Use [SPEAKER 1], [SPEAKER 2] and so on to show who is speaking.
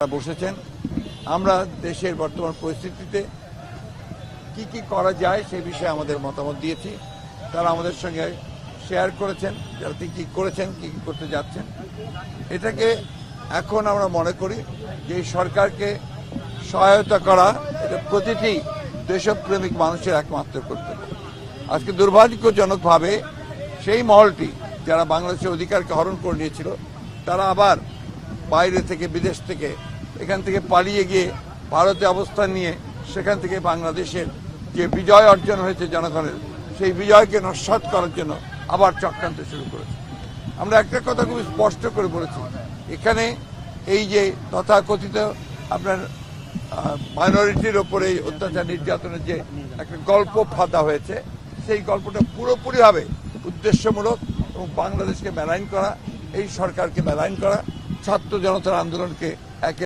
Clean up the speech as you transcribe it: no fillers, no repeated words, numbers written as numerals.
[SPEAKER 1] বসেছেন। আমরা দেশের বর্তমান পরিস্থিতিতে কি কি করা যায় সেই বিষয়ে আমাদের মতামত দিয়েছি। তারা আমাদের সঙ্গে শেয়ার করেছেন যারা কি করেছেন, কি কি করতে যাচ্ছেন। এটাকে এখন আমরা মনে করি যে এই সরকারকে সহায়তা করা এটা প্রতিটি দেশপ্রেমিক মানুষের একমাত্র কর্তব্য। আজকে দুর্ভাগ্যজনকভাবে সেই মহলটি যারা বাংলাদেশের অধিকারকে হরণ করে নিয়েছিল তারা আবার বাইরে থেকে, বিদেশ থেকে, এখান থেকে পালিয়ে গিয়ে ভারতে অবস্থান নিয়ে সেখান থেকে বাংলাদেশের যে বিজয় অর্জন হয়েছে জনগণের, সেই বিজয়কে নস্যাৎ করার জন্য আবার চক্রান্ত শুরু করেছে। আমরা একটা কথা খুব স্পষ্ট করে বলেছি, এখানে এই যে তথাকথিত আপনার মাইনরিটির ওপরে অত্যাচার নির্যাতনের যে একটা গল্প ফাঁদা হয়েছে, সেই গল্পটা পুরোপুরিভাবে উদ্দেশ্যমূলক এবং বাংলাদেশকে মেলাইন করা, এই সরকারকে মেলাইন করা, ছাত্র জনতার আন্দোলনকে একে